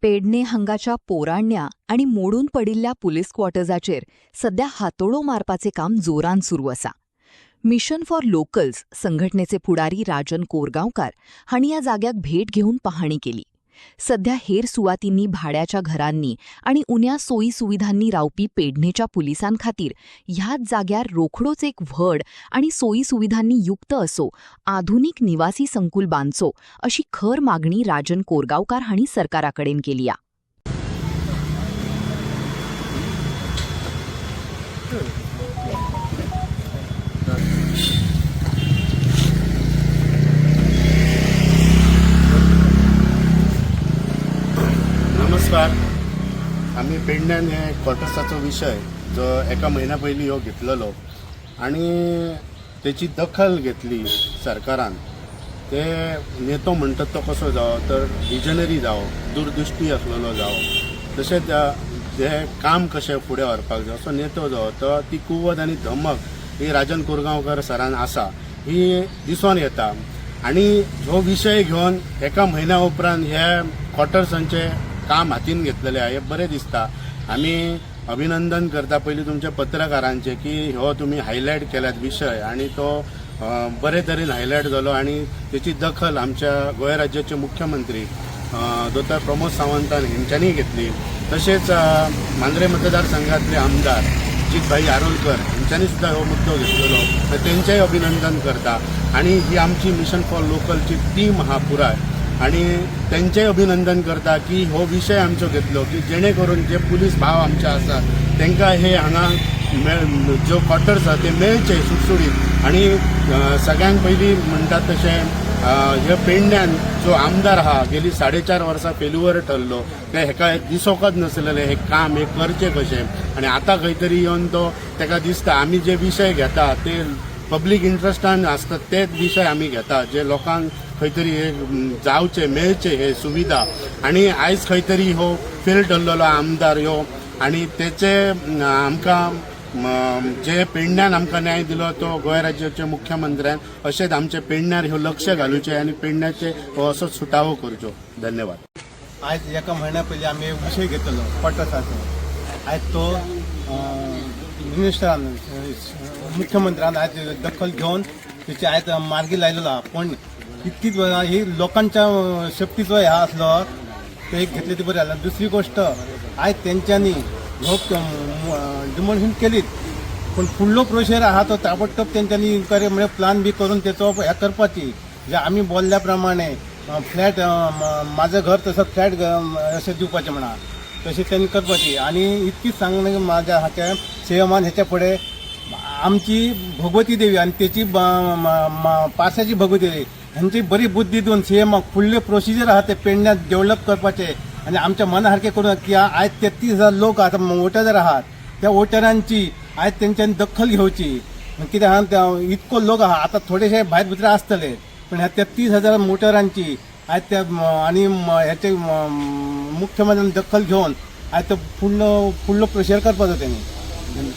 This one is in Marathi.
पेडणे हांगाच्या पोराण्या आणि मोडून पडिल्ल्या पुलीस क्वॉर्टर्साचेर सध्या हातोडो मारपाचे काम जोरान सुरू आसा. मिशन फॉर लोकल्स संघटनेचे फुडारी राजन कोरगांवकार हांणी या जाग्याक भेट घेऊन पाहणी केली. सध्या हेर सुवातींनी भाड्याच्या घरांनी आणि उण्या सोयी सुविधांनी रावपी पेडणेच्या पुलिसांखातीर ह्याच जाग्यार रोखडोच एक व्हड आणि सोयी सुविधांनी युक्त असो आधुनिक निवासी संकुल बांदचो अशी खर मागणी राजन कोरगांवकार हांणी सरकाराकडेन केली. नमस्कार. आम्ही पेडण्यान हे क्वॉर्टर्साचो विषय जो एका महिन्या पयलीं हो घेतलेलो आणि त्याची दखल घेतली सरकारान. ते नेतो म्हणटात तो कसो जावो तर विजनरी जावो, दूरदृष्टी असलेलो जावो, तशेंच जे काम कशें फुडें व्हरपाक जाय असो नेतो जावो तो ती कुवत आनी धमक ही राजन कोरगांवकार सरान आसा ही दिसून येता. आणि हो विशय घेवन एका म्हयन्या उपरांत हे क्वॉर्टर्सांचे काम हातीन घेतलेले आहे. हे बरें दिसता. आमी अभिनंदन करता पयलीं तुमच्या पत्रकारांचे की हो तुमी हायलायट केल्यात विशय आणि तो बरे तरेन हायलायट जालो आणि त्याची दखल आमच्या गोंय राज्याचे मुख्यमंत्री दोतोर प्रमोद सावंतान हेंच्यांनी घेतली. तसेच मांद्रे मतदारसंघातले आमदार जितभाई आरोलकर हेंच्यांनी सुद्धा हो मुद्दो घेतलेलो. तर तेंचेय अभिनंदन करता. आणि ही आमची मिशन फॉर लोकलची टीम हा पुराय आणि त्यांचेय अभिनंदन करता की हो विषय आमचो घेतलो की जेणे करून जे पुलीस भाव आमचे आसा तांकां हे हांगा जो क्वॉर्टर्स आसा ते मेळचे सुटसुडीत. आणि सगळ्यांत पयलीं म्हणटात तशें हे पेडण्यान जो आमदार आहा गेली 4.5 वर्सां फेल्युअर ठरलो ते हेका दिसोकच नासलेले हे काम हे करचे कशें. आणि आतां खंय तरी येवन तो ताका दिसता आमी जे विशय घेता ते पब्लीक इंट्रस्टान आसतात तेच विशय आमी घेता जे लोकांक खंय तरी हे जावचे मेळचे हे सुविधा. आणि आयज खंय तरी हो फेल ठरलेलो आमदार ह्यो आणि तेचे आमकां जे पेडण्यान आमकां न्याय दिलो तो गोंय राज्याचे मुख्यमंत्र्यान अशेंच आमचे पेडण्यार ह्यो लक्ष घालूचे आणि पेडण्याचे हो असो सुटावो करचो. धन्यवाद. आज एका महिन्या पयलीं आमी विशय घेतलो क्वॉर्टर्साचो. आयज तो मिनिस्टरान मुख्यमंत्र्यान आज दखल घेवन त्याची आयज मार्गी लायलेलो आहा. पण इतकीच ही लोकांच्या सेफ्टीचो ह्या असलो ते एक घेतले ते बरें जालें. दुसरी गोष्ट आयज तेंच्यांनी हो डिमोलिशन केलीच पण फुडलो प्रोसेस आहा तो ताबडतोब तेंच्यांनी म्हणजे प्लान बी करून त्याचो हे करपाची. जे आमी बोलल्या प्रमाणे फ्लॅट माझं घर तसं फ्लॅट अशें दिवपाचें म्हणा तशें त्यांनी करपाची. आणि इतकीच सांगणें माझ्या हाच्या सीएमान ह्याच्या फुडें आमची भगवती देवी आणि त्याची पार्श्याची भगवती देवी ह्यांची बरी बुद्धी दिवन सीएमाक फुडले प्रोसिजर आहा ते पेडण्यात डेव्हलप करपाचे आणि आमच्या मनासारखे करून की आयज 33,000 लोक आता वोटर आहात त्या वोटरांची आयज तेंच्यांनी दखल घेवची. कित्याक इतको लोक आहा आता थोडेशे भायर भितर आसतले पण ह्या 33,000 वोटरांची आयज त्या आणि ह्याचे मुख्यमंत्र्यांनी दखल घेवन आयज तो फुडलो प्रोसिजर करपाचो त्यांनी.